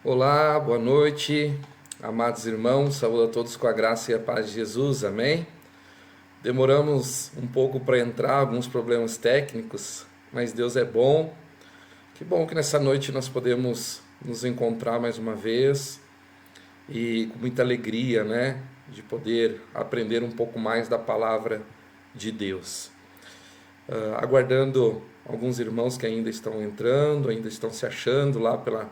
Olá, boa noite, amados irmãos, saúdo a todos com a graça e a paz de Jesus, amém? Demoramos um pouco para entrar, alguns problemas técnicos, mas Deus é bom. Que bom que nessa noite nós podemos nos encontrar mais uma vez e com muita alegria, né, de poder aprender um pouco mais da palavra de Deus. Aguardando alguns irmãos que ainda estão entrando, ainda estão se achando lá pela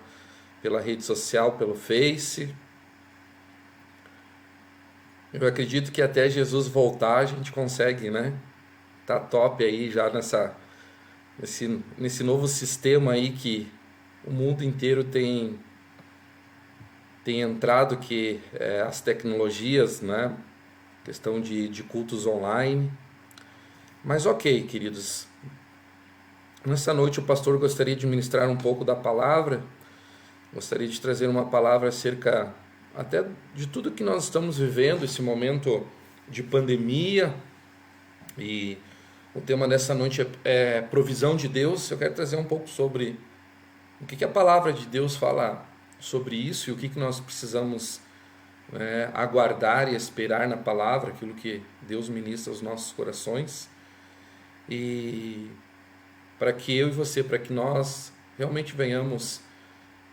rede social, pelo Face. Eu acredito que até Jesus voltar a gente consegue, né? Tá top aí já nesse novo sistema aí que o mundo inteiro tem entrado, que é as tecnologias, né? Questão de cultos online. Mas ok, queridos. Nessa noite o pastor gostaria de ministrar um pouco da palavra. Gostaria de trazer uma palavra acerca até de tudo que nós estamos vivendo, esse momento de pandemia. E o tema dessa noite é provisão de Deus. Eu quero trazer um pouco sobre o que a palavra de Deus fala sobre isso e o que nós precisamos aguardar e esperar na palavra, aquilo que Deus ministra aos nossos corações. E para que eu e você, para que nós realmente venhamos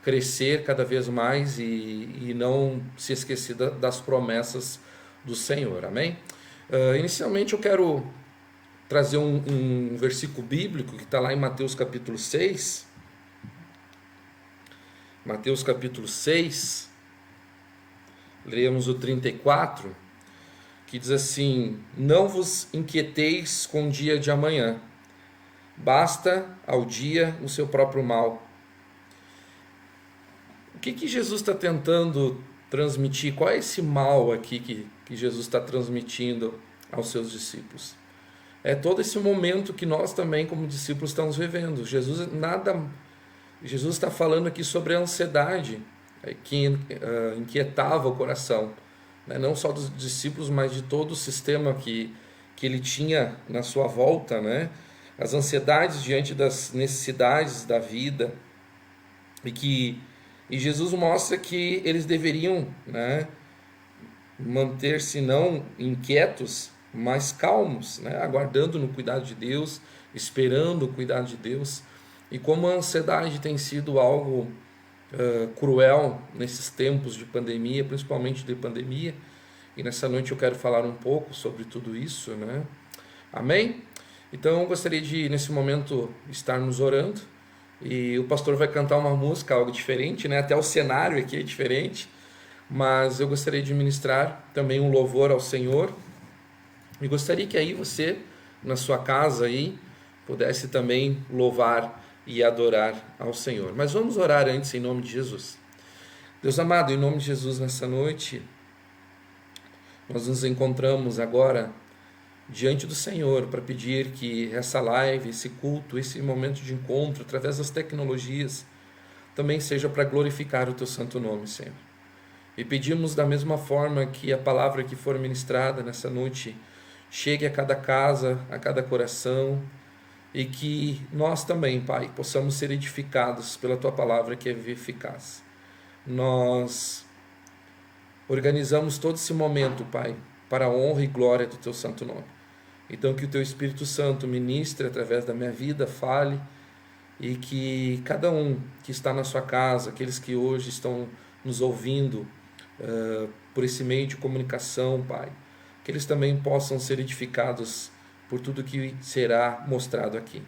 crescer cada vez mais e não se esquecer das promessas do Senhor, amém? Inicialmente eu quero trazer um versículo bíblico que está lá em Mateus capítulo 6. Mateus capítulo 6, leremos o 34, que diz assim: não vos inquieteis com o dia de amanhã, basta ao dia o seu próprio mal. O que Jesus está tentando transmitir? Qual é esse mal aqui que Jesus está transmitindo aos seus discípulos? É todo esse momento que nós também, como discípulos, estamos vivendo. Jesus está falando aqui sobre a ansiedade que inquietava o coração, né? Não só dos discípulos, mas de todo o sistema que ele tinha na sua volta, né? As ansiedades diante das necessidades da vida, e Jesus mostra que eles deveriam, né, manter-se não inquietos, mas calmos, né, aguardando no cuidado de Deus, esperando o cuidado de Deus. E como a ansiedade tem sido algo cruel nesses tempos de pandemia, principalmente de pandemia, e nessa noite eu quero falar um pouco sobre tudo isso, né? Amém? Então eu gostaria de, nesse momento, estarmos orando. E o pastor vai cantar uma música, algo diferente, né? Até o cenário aqui é diferente, mas eu gostaria de ministrar também um louvor ao Senhor. E gostaria que aí você, na sua casa aí, pudesse também louvar e adorar ao Senhor. Mas vamos orar antes em nome de Jesus. Deus amado, em nome de Jesus, nessa noite, nós nos encontramos agora diante do Senhor para pedir que essa live, esse culto, esse momento de encontro através das tecnologias também seja para glorificar o teu santo nome, Senhor. E pedimos da mesma forma que a palavra que for ministrada nessa noite chegue a cada casa, a cada coração, e que nós também, Pai, possamos ser edificados pela tua palavra que é eficaz. Nós organizamos todo esse momento, Pai, para a honra e glória do teu santo nome. Então que o teu Espírito Santo ministre através da minha vida, fale, e que cada um que está na sua casa, aqueles que hoje estão nos ouvindo por esse meio de comunicação, Pai, que eles também possam ser edificados por tudo que será mostrado aqui.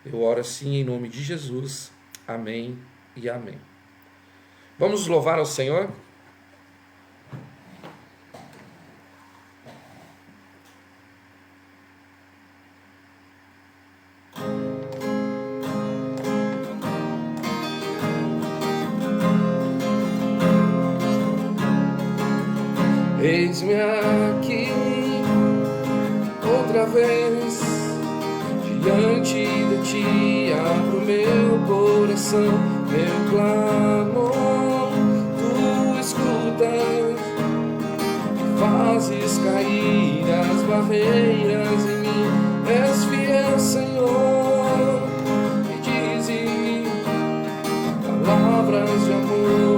Eu oro assim em nome de Jesus. Amém e amém. Vamos louvar ao Senhor? Eis-me aqui outra vez diante de ti, abro meu coração, meu clamor, tu escutas, fazes cair as barreiras em mim, és fiel, Senhor, e dizes palavras de amor.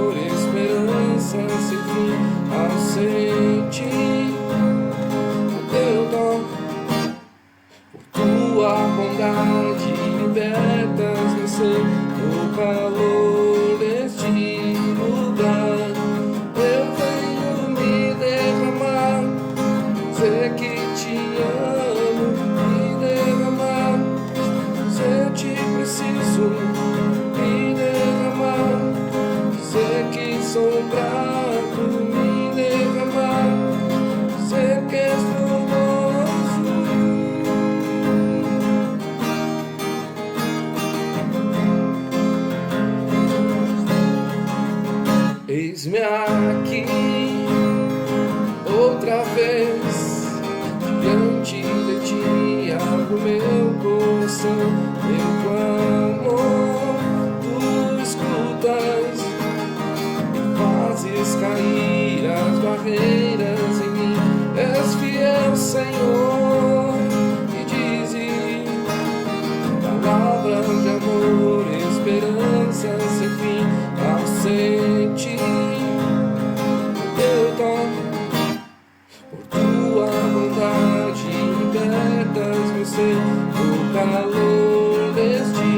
ser o calor deste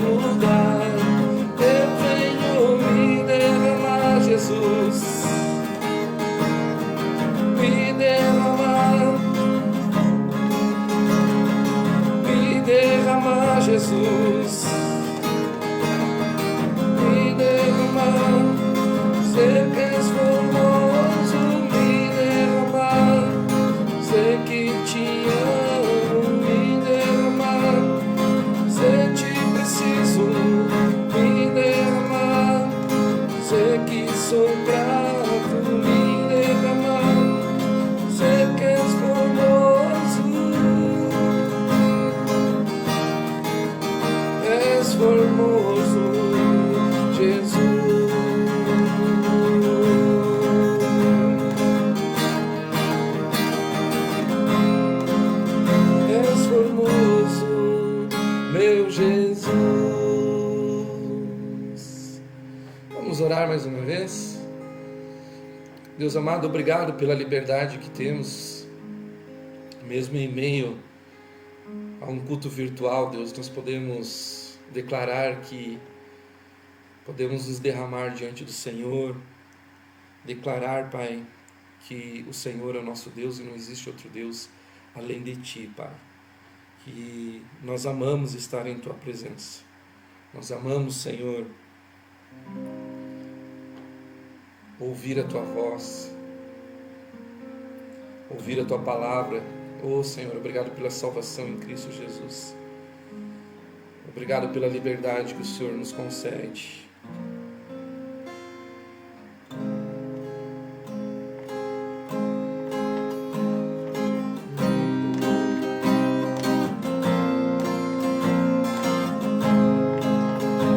lugar. Eu venho me derramar, Jesus, me derramar, Jesus, me derramar, sei que és formoso, me derramar, sei que te amo, me derramar, sei te preciso, me derramar, sei que sou grato, me derramar, sei que és formoso, formoso, Jesus. És formoso, meu Jesus. Vamos orar mais uma vez? Deus amado, obrigado pela liberdade que temos, mesmo em meio a um culto virtual, Deus, nós podemos declarar que podemos nos derramar diante do Senhor, declarar, Pai, que o Senhor é o nosso Deus e não existe outro Deus além de Ti, Pai, que nós amamos estar em Tua presença, nós amamos, Senhor, ouvir a Tua voz, ouvir a Tua palavra. Oh Senhor, obrigado pela salvação em Cristo Jesus. Obrigado pela liberdade que o Senhor nos concede.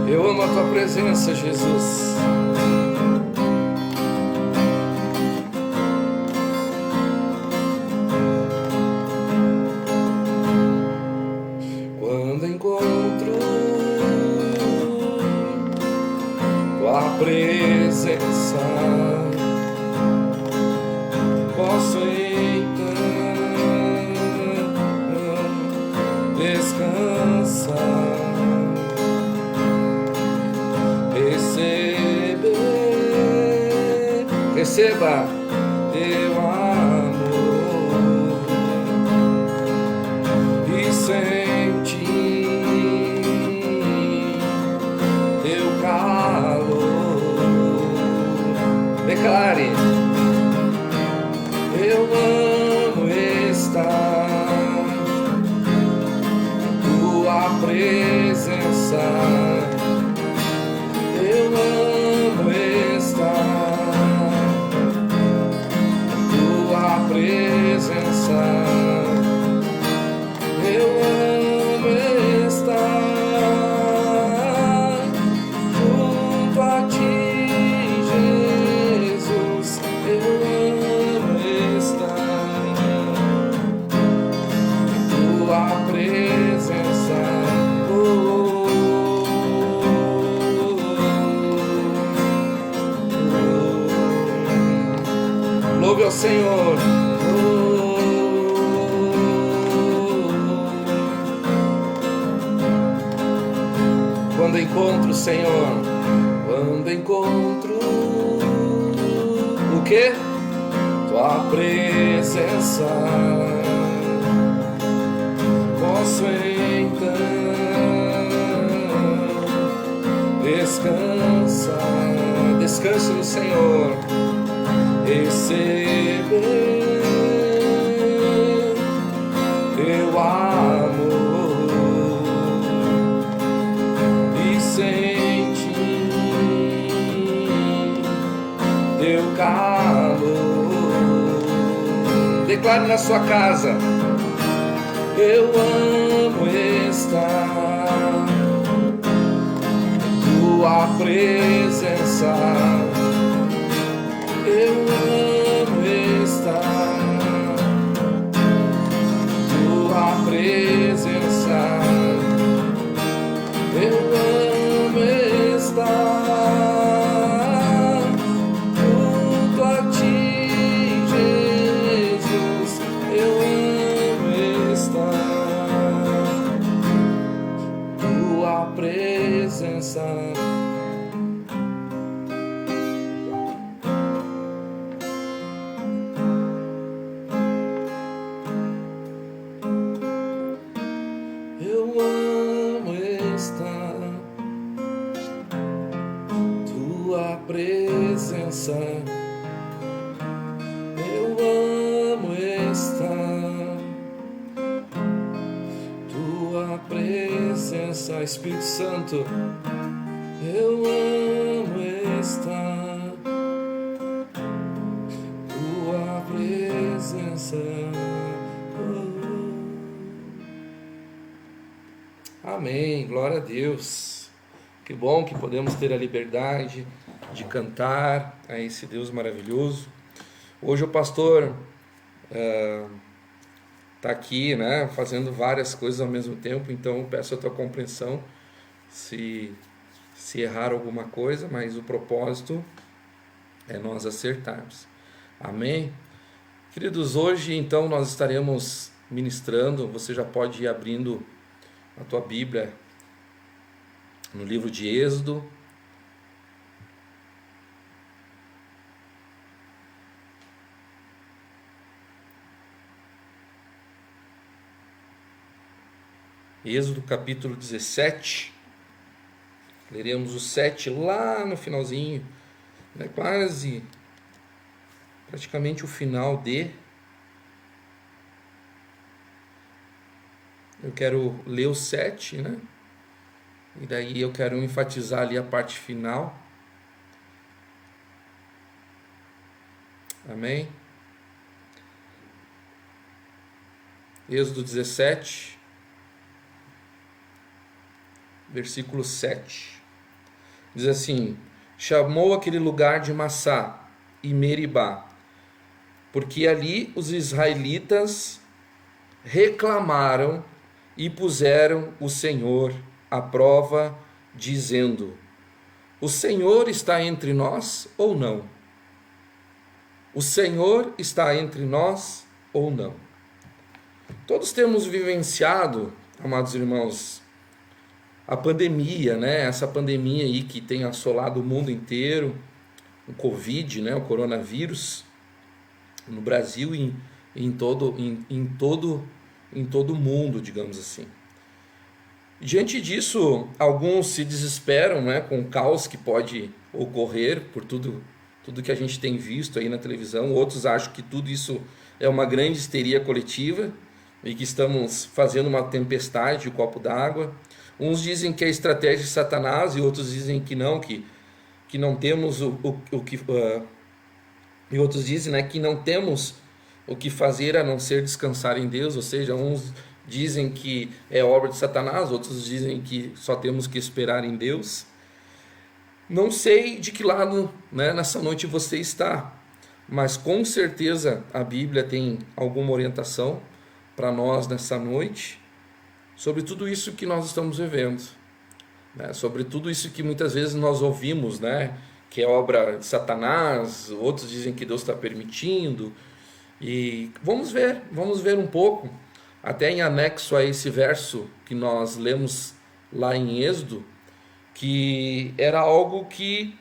Eu amo a Tua presença, Jesus. Presença, posso então descansar, receba Teu amor e sente Teu calor. Declare: eu amo estar em Tua presença, eu amo estar em Tua presença, eu amo estar junto a Ti. Louve ao Senhor. Quando encontro o Senhor, quando encontro o quê? Tua presença, posso então descansar. Descanse no Senhor, receber Teu amor e sentir Teu calor. Declare na sua casa: eu amo estar em Tua presença, eu amo estar em Tua presença, eu amo estar junto a Ti, Jesus, eu amo estar. presença, eu amo estar. Tua presença, Espírito Santo, eu amo estar. Tua presença. Amém, glória a Deus. Que bom que podemos ter a liberdade de cantar a esse Deus maravilhoso. Hoje o pastor está aqui, né, fazendo várias coisas ao mesmo tempo, então peço a tua compreensão se errar alguma coisa, mas o propósito é nós acertarmos. Amém? Queridos, hoje então nós estaremos ministrando, você já pode ir abrindo a tua Bíblia no livro de Êxodo. Êxodo capítulo 17. Leremos o 7 lá no finalzinho, né? Praticamente o final de. Eu quero ler o 7, né? E daí eu quero enfatizar ali a parte final. Amém? Êxodo 17, versículo 7. Diz assim: chamou aquele lugar de Massá e Meribá, porque ali os israelitas reclamaram e puseram o Senhor à prova, dizendo: o Senhor está entre nós ou não? O Senhor está entre nós ou não? Todos temos vivenciado, amados irmãos, a pandemia, né? Essa pandemia aí que tem assolado o mundo inteiro, o Covid, né? O coronavírus, no Brasil e em todo o mundo, digamos assim. Diante disso, alguns se desesperam, né, com o caos que pode ocorrer por tudo que a gente tem visto aí na televisão. Outros acham que tudo isso é uma grande histeria coletiva e que estamos fazendo uma tempestade de copo d'água. Uns dizem que é estratégia de Satanás e outros dizem que não temos e outros dizem, né, que não temos o que fazer a não ser descansar em Deus. Ou seja, uns dizem que é obra de Satanás, outros dizem que só temos que esperar em Deus. Não sei de que lado, né, nessa noite você está, mas com certeza a Bíblia tem alguma orientação para nós nessa noite sobre tudo isso que nós estamos vivendo, né, sobre tudo isso que muitas vezes nós ouvimos, né, que é obra de Satanás. Outros dizem que Deus está permitindo. E vamos ver um pouco, até em anexo a esse verso que nós lemos lá em Êxodo, que era algo que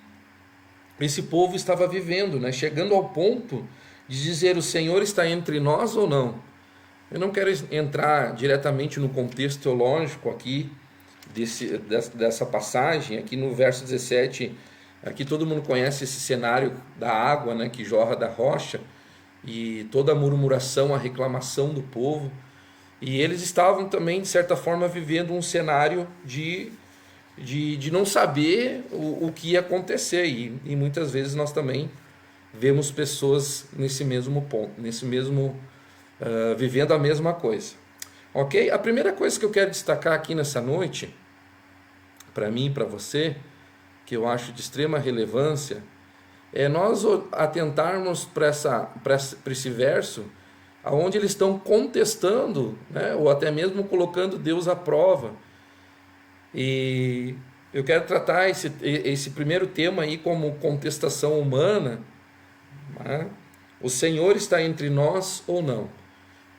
esse povo estava vivendo, né? Chegando ao ponto de dizer: o Senhor está entre nós ou não? Eu não quero entrar diretamente no contexto teológico aqui dessa passagem. Aqui no verso 17, aqui todo mundo conhece esse cenário da água, né, que jorra da rocha, e toda a murmuração, a reclamação do povo. E eles estavam também, de certa forma, vivendo um cenário de não saber o que ia acontecer. E muitas vezes nós também vemos pessoas nesse mesmo ponto, vivendo a mesma coisa. Ok? A primeira coisa que eu quero destacar aqui nessa noite, para mim e para você, que eu acho de extrema relevância, é nós atentarmos para esse verso, onde eles estão contestando, né, ou até mesmo colocando Deus à prova. E eu quero tratar esse primeiro tema aí como contestação humana, né? O Senhor está entre nós ou não?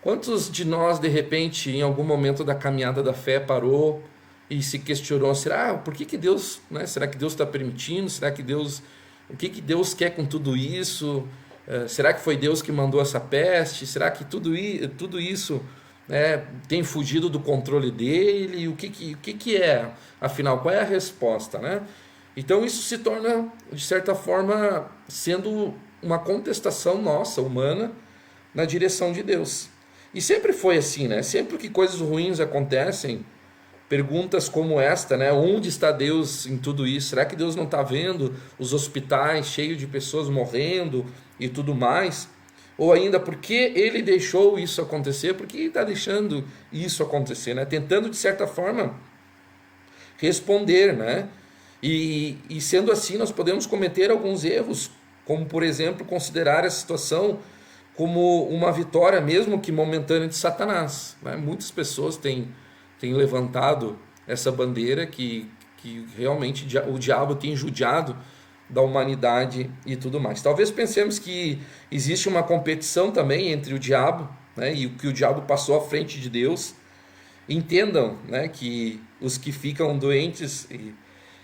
Quantos de nós, de repente, em algum momento da caminhada da fé, parou e se questionou: por que Deus, né? Será que Deus está permitindo? O que Deus quer com tudo isso? Será que foi Deus que mandou essa peste? Será que tudo isso, né, tem fugido do controle dele? O que é? Afinal, qual é a resposta, né? Então isso se torna, de certa forma, sendo uma contestação nossa, humana, na direção de Deus. E sempre foi assim, né? Sempre que coisas ruins acontecem, perguntas como esta, né? Onde está Deus em tudo isso? Será que Deus não está vendo os hospitais cheios de pessoas morrendo e tudo mais? Ou ainda, por que Ele deixou isso acontecer? Por que Ele está deixando isso acontecer, né? Tentando, de certa forma, responder, né? E sendo assim, nós podemos cometer alguns erros, como, por exemplo, considerar a situação como uma vitória, mesmo que momentânea, de Satanás, né? Muitas pessoas têm levantado essa bandeira que realmente o diabo tem judiado da humanidade e tudo mais. Talvez pensemos que existe uma competição também entre o diabo, né, e que o diabo passou à frente de Deus. Entendam, né, que os que ficam doentes,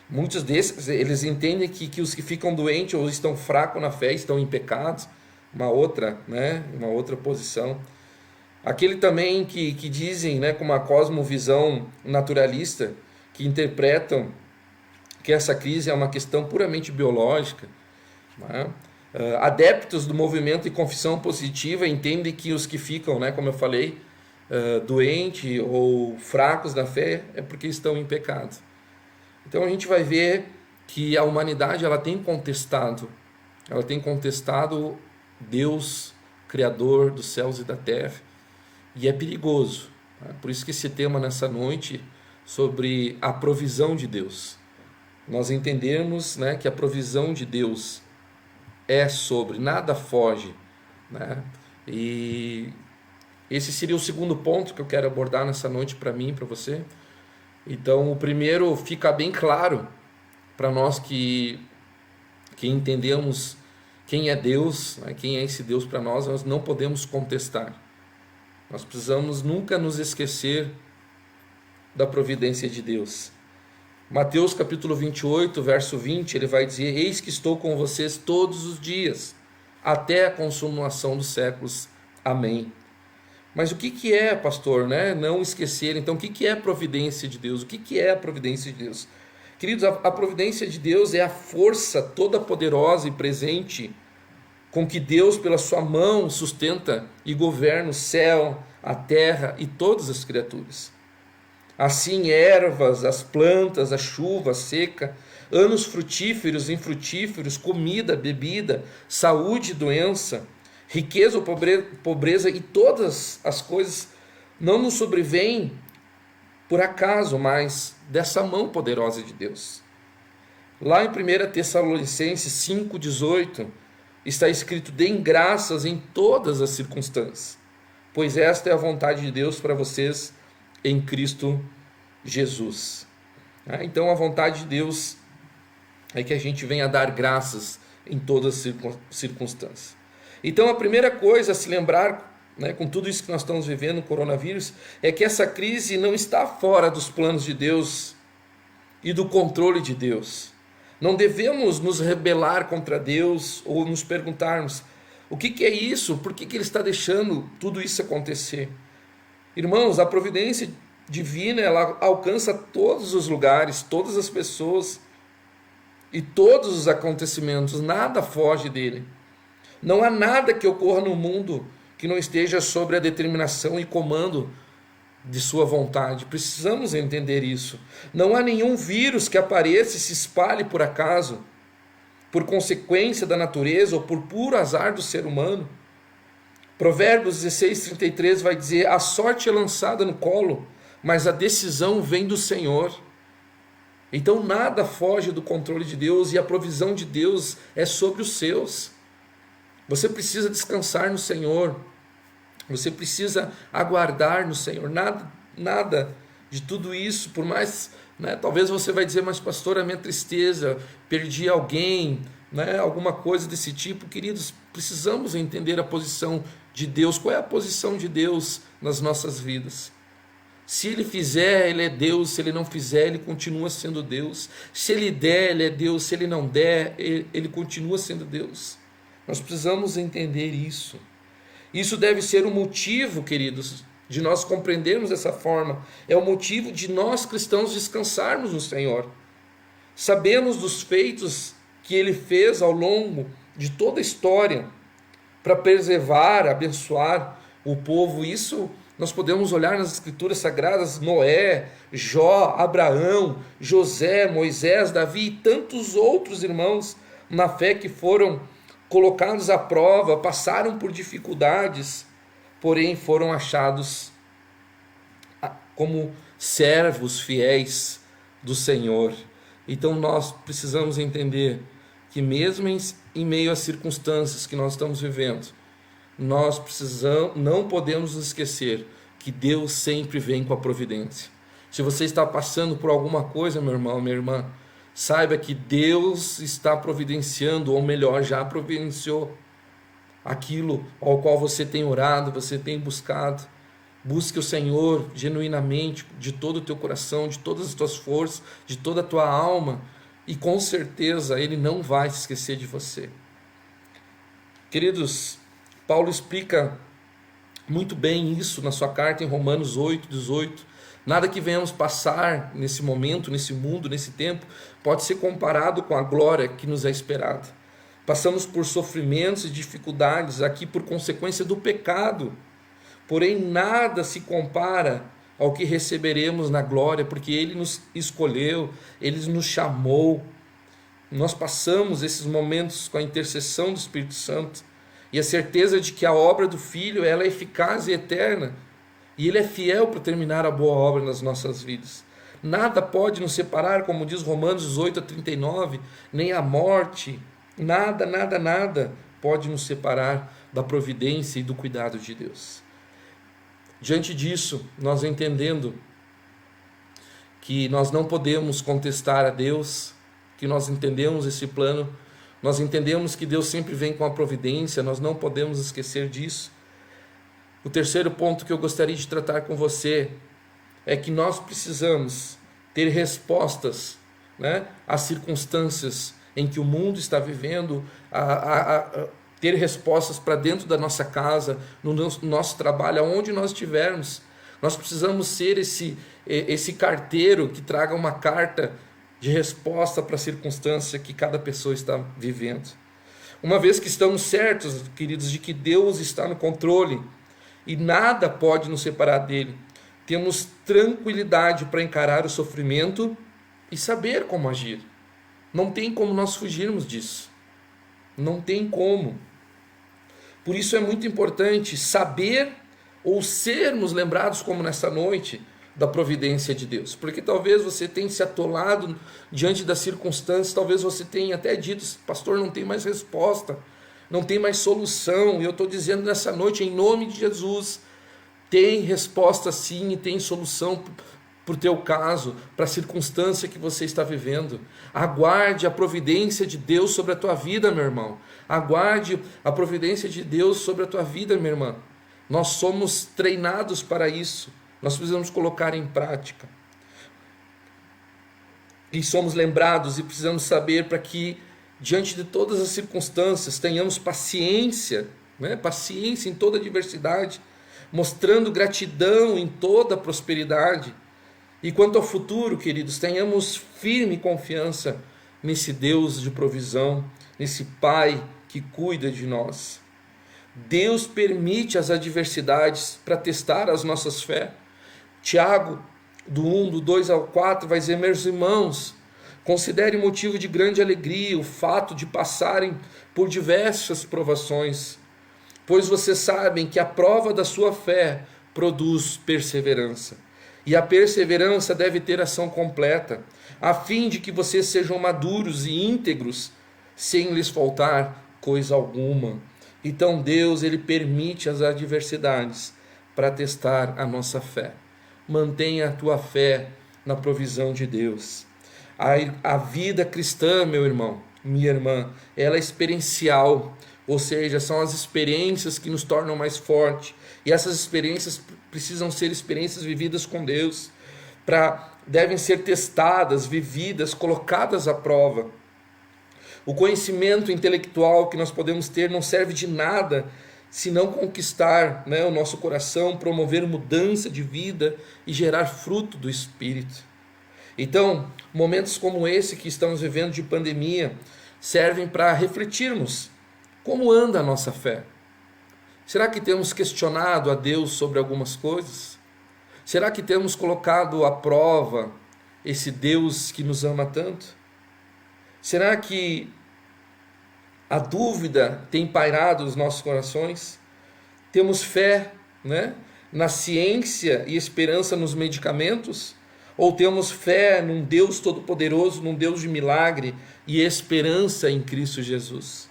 muitos desses, eles entendem que os que ficam doentes ou estão fracos na fé estão em pecados, uma outra posição. Aquele também que dizem, né, com uma cosmovisão naturalista, que interpretam que essa crise é uma questão puramente biológica, né? Adeptos do movimento de confissão positiva entendem que os que ficam, né, como eu falei, doentes ou fracos na fé é porque estão em pecado. Então a gente vai ver que a humanidade ela tem contestado Deus, Criador dos céus e da terra, e é perigoso. Tá? Por isso que esse tema nessa noite sobre a provisão de Deus. Nós entendermos, né, que a provisão de Deus é sobre, nada foge, né? E esse seria o segundo ponto que eu quero abordar nessa noite para mim e para você. Então, o primeiro fica bem claro para nós que entendemos quem é Deus, né, quem é esse Deus para nós não podemos contestar. Nós precisamos nunca nos esquecer da providência de Deus. Mateus capítulo 28, verso 20, ele vai dizer: eis que estou com vocês todos os dias, até a consumação dos séculos. Amém. Mas o que é, pastor, né? Não esquecer. Então, o que é a providência de Deus? O que é a providência de Deus? Queridos, a providência de Deus é a força toda poderosa e presente com que Deus, pela sua mão, sustenta e governa o céu, a terra e todas as criaturas. Assim, ervas, as plantas, a chuva, a seca, anos frutíferos, infrutíferos, comida, bebida, saúde e doença, riqueza ou pobreza e todas as coisas não nos sobrevêm por acaso, mas dessa mão poderosa de Deus. Lá em 1 Tessalonicenses 5,18 está escrito: deem graças em todas as circunstâncias, pois esta é a vontade de Deus para vocês em Cristo Jesus. Então a vontade de Deus é que a gente venha dar graças em todas as circunstâncias. Então a primeira coisa a se lembrar, né, com tudo isso que nós estamos vivendo, o coronavírus, é que essa crise não está fora dos planos de Deus e do controle de Deus. Não devemos nos rebelar contra Deus ou nos perguntarmos: o que é isso? Por que Ele está deixando tudo isso acontecer? Irmãos, a providência divina, ela alcança todos os lugares, todas as pessoas e todos os acontecimentos, nada foge dele. Não há nada que ocorra no mundo que não esteja sobre a determinação e comando de sua vontade. Precisamos entender isso. Não há nenhum vírus que apareça e se espalhe por acaso, por consequência da natureza ou por puro azar do ser humano. Provérbios 16:33 vai dizer: a sorte é lançada no colo, mas a decisão vem do Senhor. Então nada foge do controle de Deus e a provisão de Deus é sobre os seus. Você precisa descansar no Senhor. Você precisa aguardar no Senhor. Nada de tudo isso, por mais, né, talvez você vai dizer: mas pastor, a minha tristeza, perdi alguém, né, alguma coisa desse tipo. Queridos, precisamos entender a posição de Deus. Qual é a posição de Deus nas nossas vidas? Se Ele fizer, Ele é Deus. Se Ele não fizer, Ele continua sendo Deus. Se Ele der, Ele é Deus. Se Ele não der, Ele continua sendo Deus. Nós precisamos entender isso. Isso deve ser o motivo, queridos, de nós compreendermos dessa forma. É o motivo de nós cristãos descansarmos no Senhor. Sabemos dos feitos que ele fez ao longo de toda a história para preservar, abençoar o povo. Isso nós podemos olhar nas escrituras sagradas: Noé, Jó, Abraão, José, Moisés, Davi e tantos outros irmãos na fé que foram colocados à prova, passaram por dificuldades, porém foram achados como servos fiéis do Senhor. Então nós precisamos entender que mesmo em meio às circunstâncias que nós estamos vivendo, nós não podemos nos esquecer que Deus sempre vem com a providência. Se você está passando por alguma coisa, meu irmão, minha irmã, saiba que Deus está providenciando, ou melhor, já providenciou aquilo ao qual você tem orado, você tem buscado. Busque o Senhor genuinamente, de todo o teu coração, de todas as tuas forças, de toda a tua alma, e com certeza Ele não vai se esquecer de você. Queridos, Paulo explica muito bem isso na sua carta em Romanos 8:18. Nada que venhamos passar nesse momento, nesse mundo, nesse tempo, pode ser comparado com a glória que nos é esperada. Passamos por sofrimentos e dificuldades aqui por consequência do pecado, porém nada se compara ao que receberemos na glória, porque Ele nos escolheu, Ele nos chamou. Nós passamos esses momentos com a intercessão do Espírito Santo e a certeza de que a obra do Filho ela é eficaz e eterna, e Ele é fiel para terminar a boa obra nas nossas vidas. Nada pode nos separar, como diz Romanos 18:39, nem a morte, nada pode nos separar da providência e do cuidado de Deus. Diante disso, nós entendendo que nós não podemos contestar a Deus, que nós entendemos esse plano, nós entendemos que Deus sempre vem com a providência, nós não podemos esquecer disso. O terceiro ponto que eu gostaria de tratar com você é que nós precisamos ter respostas, às circunstâncias em que o mundo está vivendo, ter respostas para dentro da nossa casa, no nosso trabalho, aonde nós estivermos. Nós precisamos ser esse carteiro que traga uma carta de resposta para a circunstância que cada pessoa está vivendo. Uma vez que estamos certos, queridos, de que Deus está no controle e nada pode nos separar dele, temos tranquilidade para encarar o sofrimento e saber como agir. Não tem como nós fugirmos disso. Não tem como. Por isso é muito importante saber ou sermos lembrados, como nessa noite, da providência de Deus. Porque talvez você tenha se atolado diante das circunstâncias, talvez você tenha até dito: pastor, não tem mais resposta, não tem mais solução. E eu estou dizendo nessa noite, em nome de Jesus, tem resposta sim e tem solução para o teu caso, para a circunstância que você está vivendo. Aguarde a providência de Deus sobre a tua vida, meu irmão. Aguarde a providência de Deus sobre a tua vida, minha irmã. Nós somos treinados para isso. Nós precisamos colocar em prática. E somos lembrados e precisamos saber para que, diante de todas as circunstâncias, tenhamos paciência, paciência em toda adversidade, mostrando gratidão em toda prosperidade. E quanto ao futuro, queridos, tenhamos firme confiança nesse Deus de provisão, nesse Pai que cuida de nós. Deus permite as adversidades para testar as nossas fé. Tiago, do 1, do 2 ao 4, vai dizer: meus irmãos, considere motivo de grande alegria o fato de passarem por diversas provações, pois vocês sabem que a prova da sua fé produz perseverança. E a perseverança deve ter ação completa, a fim de que vocês sejam maduros e íntegros, sem lhes faltar coisa alguma. Então Deus, Ele permite as adversidades para testar a nossa fé. Mantenha a tua fé na provisão de Deus. A vida cristã, meu irmão, minha irmã, ela é experiencial, ou seja, são as experiências que nos tornam mais fortes. E essas experiências precisam ser experiências vividas com Deus, devem ser testadas, vividas, colocadas à prova. O conhecimento intelectual que nós podemos ter não serve de nada se não conquistar o nosso coração, promover mudança de vida e gerar fruto do Espírito. Então, momentos como esse que estamos vivendo de pandemia servem para refletirmos como anda a nossa fé. Será que temos questionado a Deus sobre algumas coisas? Será que temos colocado à prova esse Deus que nos ama tanto? Será que a dúvida tem pairado os nossos corações? Temos fé, né, na ciência e esperança nos medicamentos? Ou temos fé num Deus todo-poderoso, num Deus de milagre e esperança em Cristo Jesus?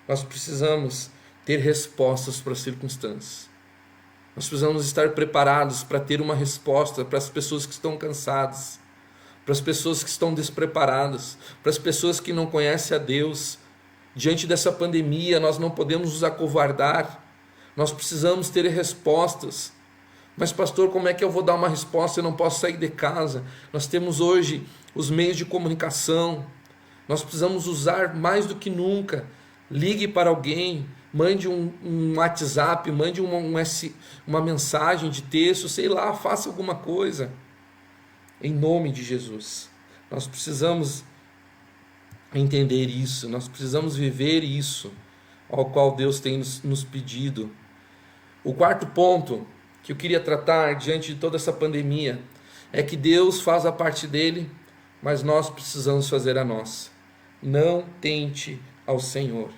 Nós precisamos ter respostas para as circunstâncias. Nós precisamos estar preparados para ter uma resposta para as pessoas que estão cansadas, para as pessoas que estão despreparadas, para as pessoas que não conhecem a Deus. Diante dessa pandemia, nós não podemos nos acovardar, nós precisamos ter respostas. Mas pastor, como é que eu vou dar uma resposta? Eu não posso sair de casa. Nós temos hoje os meios de comunicação, nós precisamos usar mais do que nunca. Ligue para alguém, mande um WhatsApp, mande uma mensagem de texto, sei lá, faça alguma coisa. Em nome de Jesus. Nós precisamos entender isso, nós precisamos viver isso, ao qual Deus tem nos pedido. O quarto ponto que eu queria tratar diante de toda essa pandemia é que Deus faz a parte dele, mas nós precisamos fazer a nossa. Não tente ao Senhor.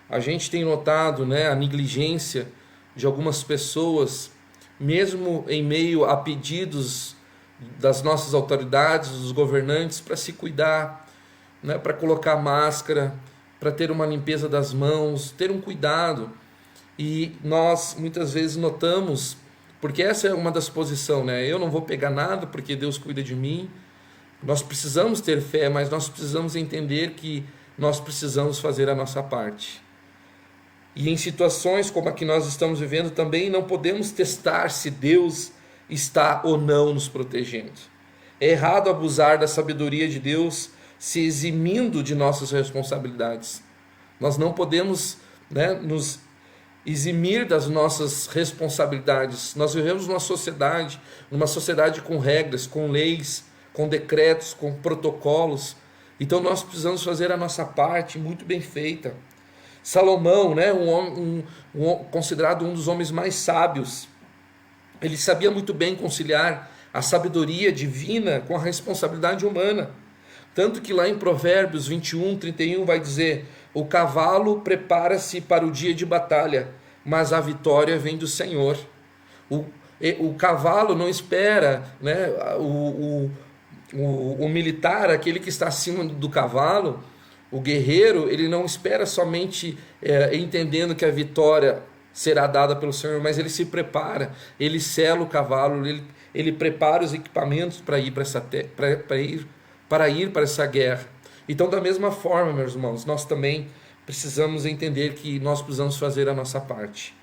A gente tem notado, né, a negligência de algumas pessoas, mesmo em meio a pedidos das nossas autoridades, dos governantes, para se cuidar, né, para colocar máscara, para ter uma limpeza das mãos, ter um cuidado. E nós muitas vezes notamos, porque essa é uma das posições, né? Eu não vou pegar nada porque Deus cuida de mim. Nós precisamos ter fé, mas nós precisamos entender que nós precisamos fazer a nossa parte. E em situações como a que nós estamos vivendo também não podemos testar se Deus está ou não nos protegendo. É errado abusar da sabedoria de Deus se eximindo de nossas responsabilidades. Nós não podemos, né, nos eximir das nossas responsabilidades. Nós vivemos numa sociedade com regras, com leis, com decretos, com protocolos. Então nós precisamos fazer a nossa parte muito bem feita. Salomão, né, considerado um dos homens mais sábios, ele sabia muito bem conciliar a sabedoria divina com a responsabilidade humana. Tanto que lá em Provérbios 21:31 vai dizer: o cavalo prepara-se para o dia de batalha, mas a vitória vem do Senhor. O cavalo não espera, né, o militar, aquele que está acima do cavalo, o guerreiro, ele não espera somente entendendo que a vitória será dada pelo Senhor, mas ele se prepara, ele sela o cavalo, ele prepara os equipamentos para ir para essa guerra. Então, da mesma forma, meus irmãos, nós também precisamos entender que nós precisamos fazer a nossa parte.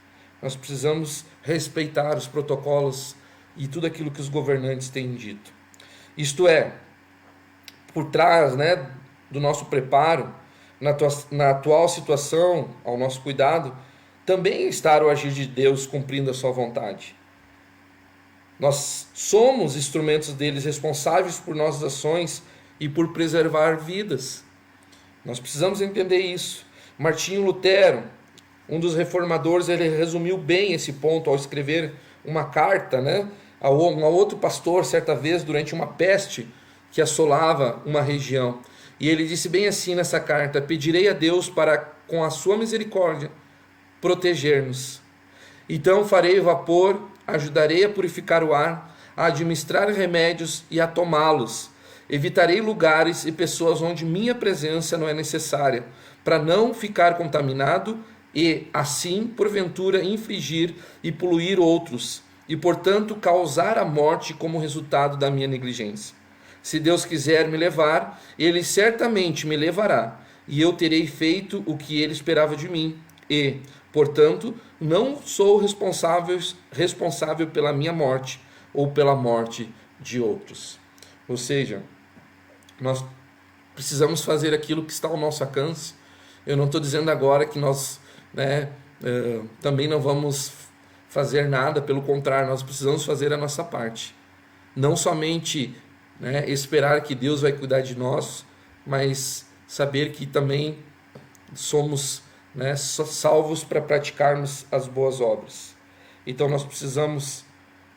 Nós precisamos respeitar os protocolos e tudo aquilo que os governantes têm dito. Isto é, por trás, né, do nosso preparo, na atual situação, ao nosso cuidado, também está o agir de Deus cumprindo a sua vontade. Nós somos instrumentos deles, responsáveis por nossas ações e por preservar vidas. Nós precisamos entender isso. Martinho Lutero, um dos reformadores, ele resumiu bem esse ponto ao escrever uma carta, né, a um outro pastor, certa vez, durante uma peste que assolava uma região. E ele disse bem assim nessa carta: pedirei a Deus para, com a sua misericórdia, proteger-nos. Então farei vapor, ajudarei a purificar o ar, a administrar remédios e a tomá-los. Evitarei lugares e pessoas onde minha presença não é necessária, para não ficar contaminado e, assim, porventura, infligir e poluir outros, e, portanto, causar a morte como resultado da minha negligência. Se Deus quiser me levar, Ele certamente me levará, e eu terei feito o que Ele esperava de mim, e, portanto, não sou responsável pela minha morte ou pela morte de outros. Ou seja, nós precisamos fazer aquilo que está ao nosso alcance. Eu não estou dizendo agora que nós, também não vamos fazer nada, pelo contrário, nós precisamos fazer a nossa parte. Não somente né? Esperar que Deus vai cuidar de nós, mas saber que também somos, né, salvos para praticarmos as boas obras. Então nós precisamos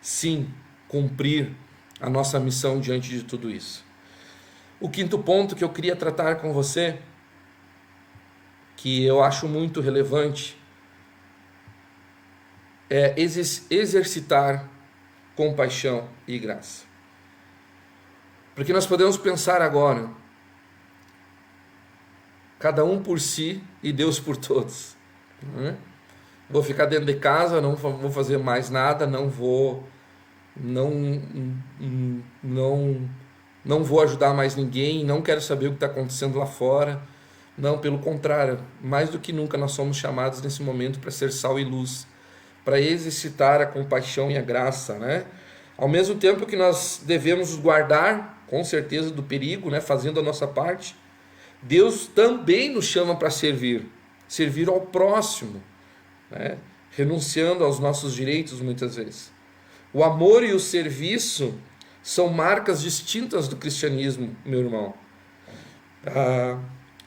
sim cumprir a nossa missão diante de tudo isso. O quinto ponto que eu queria tratar com você, que eu acho muito relevante, é exercitar compaixão e graça. Porque nós podemos pensar agora, cada um por si e Deus por todos, né? Vou ficar dentro de casa, não vou fazer mais nada, não vou ajudar mais ninguém, não quero saber o que está acontecendo lá fora. Não, pelo contrário, mais do que nunca nós somos chamados nesse momento para ser sal e luz, para exercitar a compaixão e a graça, né? Ao mesmo tempo que nós devemos nos guardar, com certeza, do perigo, né? Fazendo a nossa parte, Deus também nos chama para servir ao próximo, né? Renunciando aos nossos direitos muitas vezes. O amor e o serviço são marcas distintas do cristianismo, meu irmão.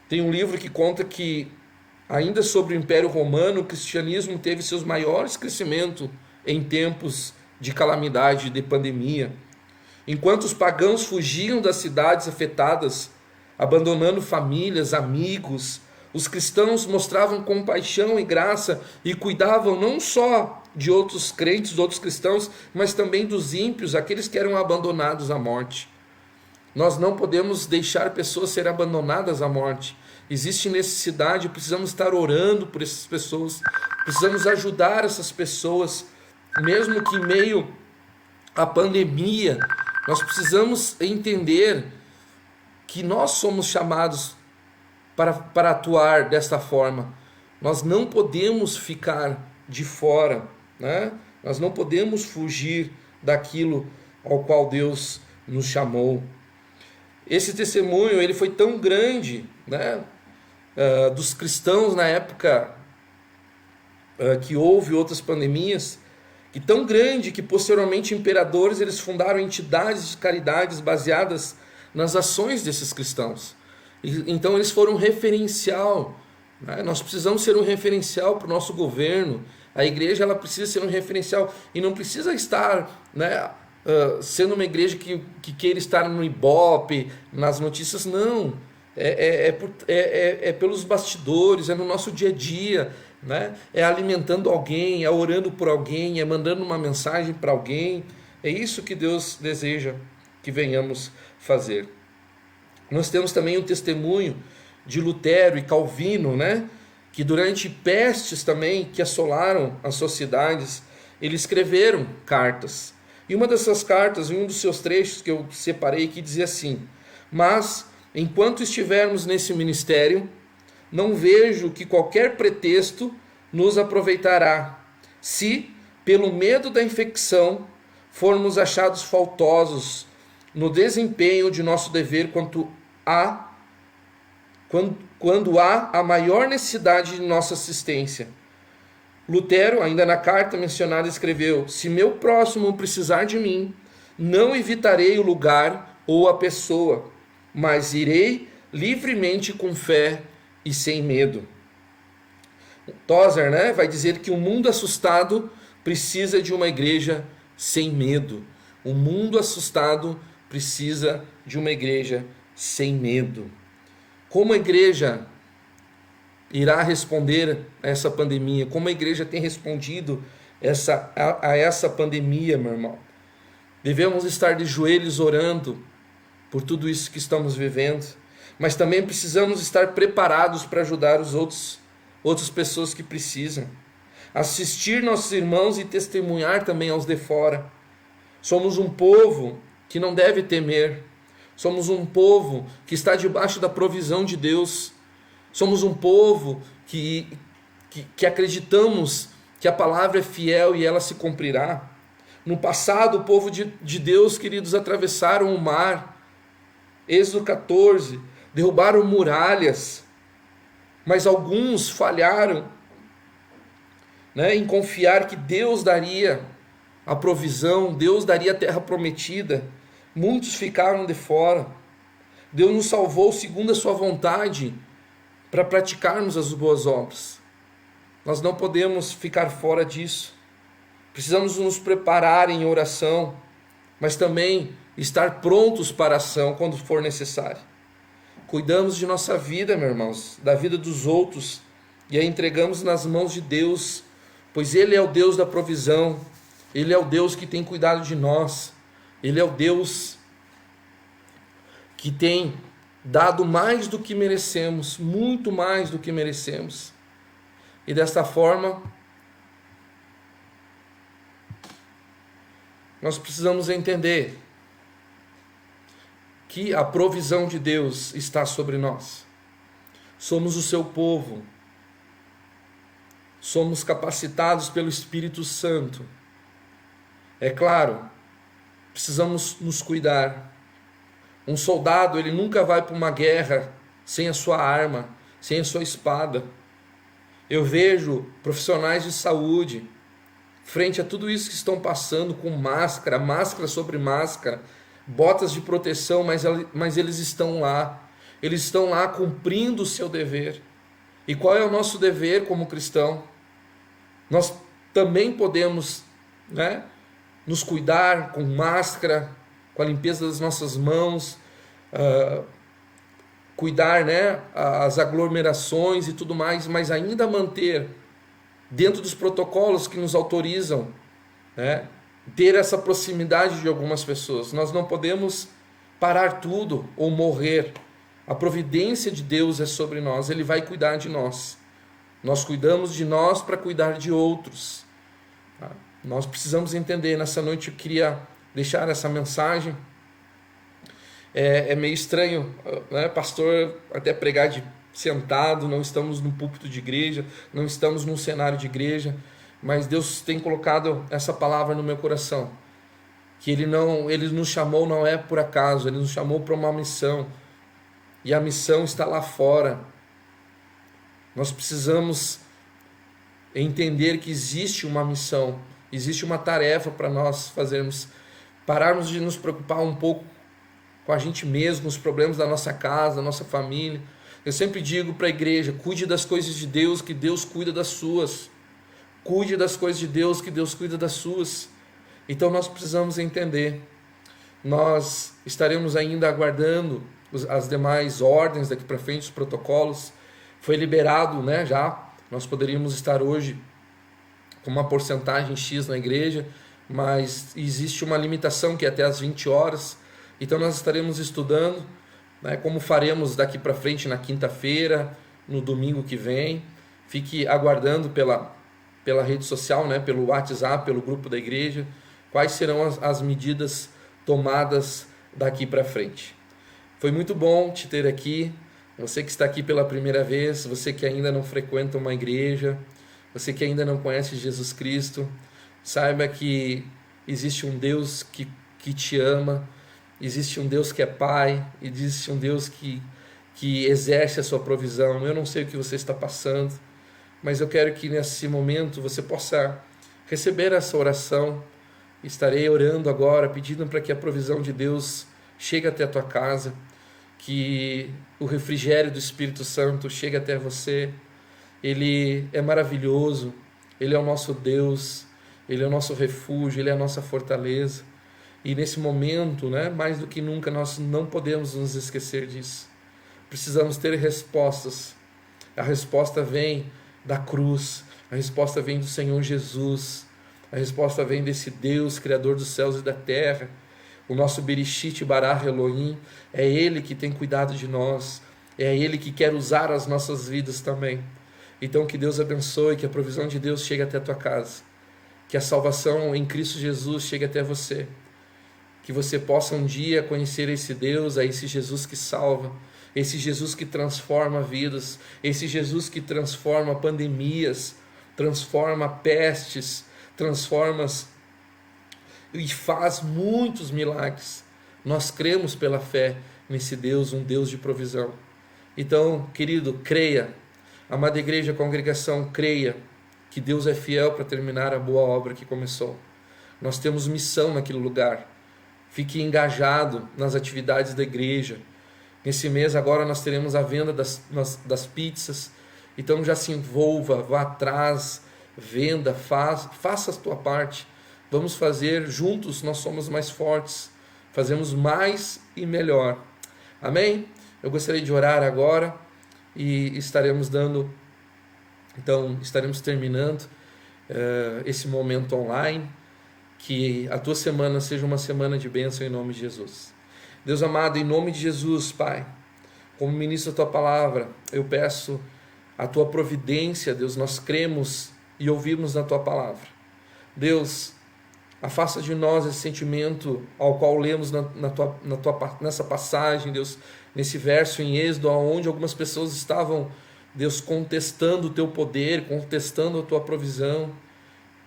Tem um livro que conta que, ainda sobre o Império Romano, o cristianismo teve seus maiores crescimentos em tempos de calamidade, de pandemia. Enquanto os pagãos fugiam das cidades afetadas, abandonando famílias, amigos, os cristãos mostravam compaixão e graça e cuidavam não só de outros crentes, de outros cristãos, mas também dos ímpios, aqueles que eram abandonados à morte. Nós não podemos deixar pessoas serem abandonadas à morte. Existe necessidade, precisamos estar orando por essas pessoas, precisamos ajudar essas pessoas, mesmo que em meio à pandemia. Nós precisamos entender que nós somos chamados para atuar desta forma. Nós não podemos ficar de fora, né? Nós não podemos fugir daquilo ao qual Deus nos chamou. Esse testemunho ele foi tão grande, né, dos cristãos na época que houve outras pandemias, que tão grande que posteriormente imperadores eles fundaram entidades de caridades baseadas nas ações desses cristãos. Então eles foram um referencial, né? Nós precisamos ser um referencial para o nosso governo. A igreja ela precisa ser um referencial e não precisa estar, né, sendo uma igreja que queira estar no Ibope, nas notícias, não. É pelos bastidores, é no nosso dia a dia, né? É alimentando alguém, é orando por alguém, é mandando uma mensagem para alguém. É isso que Deus deseja que venhamos fazer. Nós temos também o testemunho de Lutero e Calvino, né? Que durante pestes também que assolaram as sociedades, eles escreveram cartas. E uma dessas cartas, em um dos seus trechos que eu separei aqui, dizia assim: mas, enquanto estivermos nesse ministério, não vejo que qualquer pretexto nos aproveitará, se, pelo medo da infecção, formos achados faltosos no desempenho de nosso dever quando há a maior necessidade de nossa assistência. Lutero, ainda na carta mencionada, escreveu: se meu próximo precisar de mim, não evitarei o lugar ou a pessoa, mas irei livremente com fé e sem medo. Tozer, né, vai dizer que o mundo assustado precisa de uma igreja sem medo. O mundo assustado precisa de uma igreja sem medo. Como a igreja irá responder a essa pandemia? Como a igreja tem respondido a essa pandemia, meu irmão? Devemos estar de joelhos orando por tudo isso que estamos vivendo, mas também precisamos estar preparados para ajudar outras pessoas que precisam. Assistir nossos irmãos e testemunhar também aos de fora. Somos um povo que não deve temer. Somos um povo que está debaixo da provisão de Deus. Somos um povo que acreditamos que a palavra é fiel e ela se cumprirá. No passado, o povo de Deus, queridos, atravessaram o mar. Êxodo 14, derrubaram muralhas. Mas alguns falharam, né, em confiar que Deus daria a provisão, Deus daria a terra prometida. Muitos ficaram de fora. Deus nos salvou segundo a sua vontade para praticarmos as boas obras. Nós não podemos ficar fora disso. Precisamos nos preparar em oração, mas também estar prontos para a ação quando for necessário. Cuidamos de nossa vida, meus irmãos, da vida dos outros, e a entregamos nas mãos de Deus, pois Ele é o Deus da provisão, Ele é o Deus que tem cuidado de nós, Ele é o Deus que tem dado mais do que merecemos, muito mais do que merecemos. E desta forma, nós precisamos entender que a provisão de Deus está sobre nós. Somos o seu povo. Somos capacitados pelo Espírito Santo. É claro, precisamos nos cuidar. Um soldado, ele nunca vai para uma guerra sem a sua arma, sem a sua espada. Eu vejo profissionais de saúde, frente a tudo isso que estão passando, com máscara, máscara sobre máscara, botas de proteção, mas eles estão lá. Eles estão lá cumprindo o seu dever. E qual é o nosso dever como cristão? Nós também podemos, nos cuidar com máscara, com a limpeza das nossas mãos, cuidar, as aglomerações e tudo mais, mas ainda manter dentro dos protocolos que nos autorizam, ter essa proximidade de algumas pessoas. Nós não podemos parar tudo ou morrer. A providência de Deus é sobre nós, Ele vai cuidar de nós. Nós cuidamos de nós para cuidar de outros. Nós precisamos entender. Nessa noite eu queria deixar essa mensagem. É meio estranho, pastor, até pregar sentado, não estamos no púlpito de igreja, não estamos num cenário de igreja, mas Deus tem colocado essa palavra no meu coração, que Ele nos chamou não é por acaso, Ele nos chamou para uma missão, e a missão está lá fora. Nós precisamos entender que existe uma missão, existe uma tarefa para nós fazermos, pararmos de nos preocupar um pouco com a gente mesmo, os problemas da nossa casa, da nossa família. Eu sempre digo para a igreja, cuide das coisas de Deus, que Deus cuida das suas. Cuide das coisas de Deus, que Deus cuida das suas. Então nós precisamos entender. Nós estaremos ainda aguardando as demais ordens daqui para frente, os protocolos. Foi liberado, já. Nós poderíamos estar hoje com uma porcentagem X na igreja, mas existe uma limitação que é até às 20 horas. Então nós estaremos estudando, como faremos daqui para frente na quinta-feira, no domingo que vem. Fique aguardando pela rede social, pelo WhatsApp, pelo grupo da igreja, quais serão as medidas tomadas daqui para frente. Foi muito bom te ter aqui, você que está aqui pela primeira vez, você que ainda não frequenta uma igreja, você que ainda não conhece Jesus Cristo, saiba que existe um Deus que te ama, existe um Deus que é Pai, existe um Deus que exerce a sua provisão. Eu não sei o que você está passando, mas eu quero que nesse momento você possa receber essa oração. Estarei orando agora, pedindo para que a provisão de Deus chegue até a tua casa, que o refrigério do Espírito Santo chegue até você. Ele é maravilhoso, Ele é o nosso Deus, Ele é o nosso refúgio, Ele é a nossa fortaleza. E nesse momento, mais do que nunca, nós não podemos nos esquecer disso. Precisamos ter respostas. A resposta vem da cruz, a resposta vem do Senhor Jesus, a resposta vem desse Deus, Criador dos céus e da terra. O nosso Bereshit Bara Elohim, é Ele que tem cuidado de nós, é Ele que quer usar as nossas vidas também. Então que Deus abençoe, que a provisão de Deus chegue até a tua casa, que a salvação em Cristo Jesus chegue até você, que você possa um dia conhecer esse Deus, esse Jesus que salva, esse Jesus que transforma vidas, esse Jesus que transforma pandemias, transforma pestes, transforma e faz muitos milagres. Nós cremos pela fé nesse Deus, um Deus de provisão. Então, querido, creia, amada igreja, congregação, creia que Deus é fiel para terminar a boa obra que começou. Nós temos missão naquele lugar. Fique engajado nas atividades da igreja. Nesse mês agora nós teremos a venda das pizzas. Então já se envolva, vá atrás, venda, faça a tua parte. Vamos fazer juntos, nós somos mais fortes. Fazemos mais e melhor. Amém? Eu gostaria de orar agora e estaremos terminando esse momento online. Que a tua semana seja uma semana de bênção em nome de Jesus. Deus amado, em nome de Jesus, Pai, como ministro da tua palavra, eu peço a tua providência, Deus, nós cremos e ouvimos na tua palavra. Deus, afasta de nós esse sentimento ao qual lemos nessa passagem, Deus, nesse verso em Êxodo, onde algumas pessoas estavam, Deus, contestando o teu poder, contestando a tua provisão,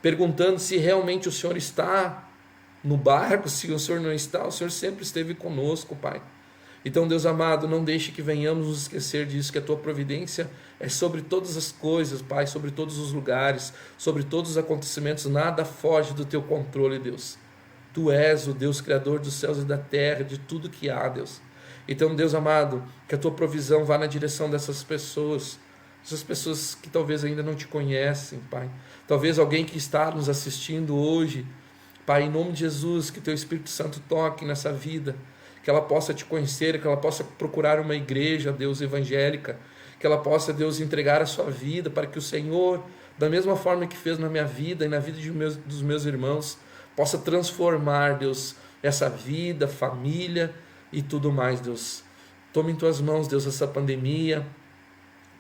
perguntando se realmente o Senhor está no barco, se o Senhor não está. O Senhor sempre esteve conosco, Pai. Então, Deus amado, não deixe que venhamos nos esquecer disso, que a tua providência é sobre todas as coisas, Pai, sobre todos os lugares, sobre todos os acontecimentos. Nada foge do teu controle, Deus. Tu és o Deus criador dos céus e da terra, de tudo que há, Deus. Então, Deus amado, que a tua provisão vá na direção dessas pessoas, essas pessoas que talvez ainda não te conhecem, Pai. Talvez alguém que está nos assistindo hoje, Pai, em nome de Jesus, que teu Espírito Santo toque nessa vida, que ela possa te conhecer, que ela possa procurar uma igreja, Deus, evangélica, que ela possa, Deus, entregar a sua vida para que o Senhor, da mesma forma que fez na minha vida e na vida dos meus irmãos, possa transformar, Deus, essa vida, família e tudo mais, Deus. Tome em tuas mãos, Deus, essa pandemia.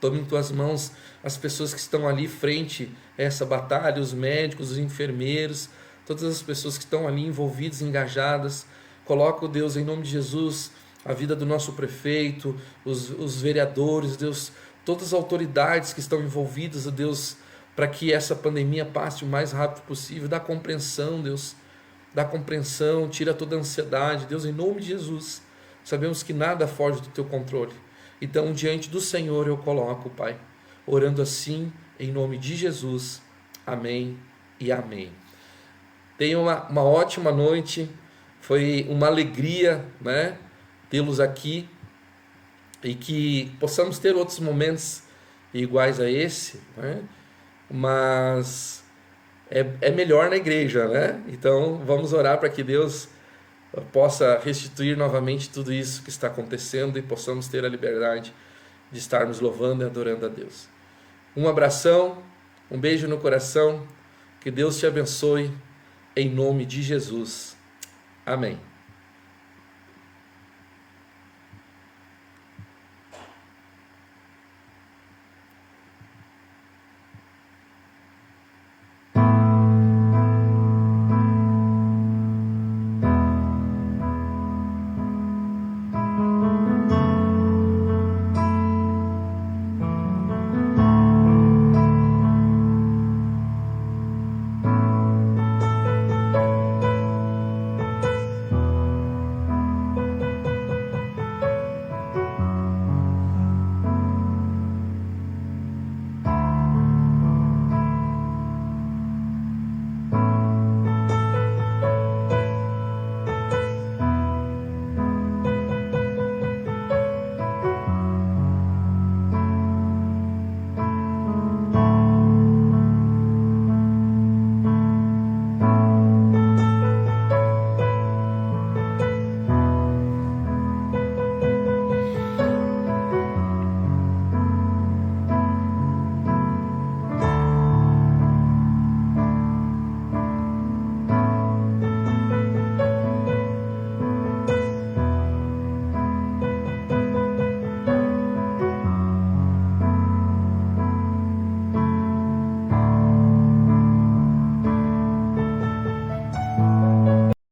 Tome em tuas mãos as pessoas que estão ali frente a essa batalha, os médicos, os enfermeiros, todas as pessoas que estão ali envolvidas, engajadas. Coloca, Deus, em nome de Jesus, a vida do nosso prefeito, os vereadores, Deus, todas as autoridades que estão envolvidas, Deus, para que essa pandemia passe o mais rápido possível. Dá compreensão, Deus, dá compreensão, tira toda a ansiedade, Deus, em nome de Jesus. Sabemos que nada foge do teu controle. Então, diante do Senhor eu coloco, Pai, orando assim, em nome de Jesus. Amém e amém. Tenha uma ótima noite. Foi uma alegria, né, tê-los aqui e que possamos ter outros momentos iguais a esse, né? Mas é melhor na igreja, né? Então vamos orar para que Deus possa restituir novamente tudo isso que está acontecendo e possamos ter a liberdade de estarmos louvando e adorando a Deus. Um abração, um beijo no coração, que Deus te abençoe, em nome de Jesus. Amém.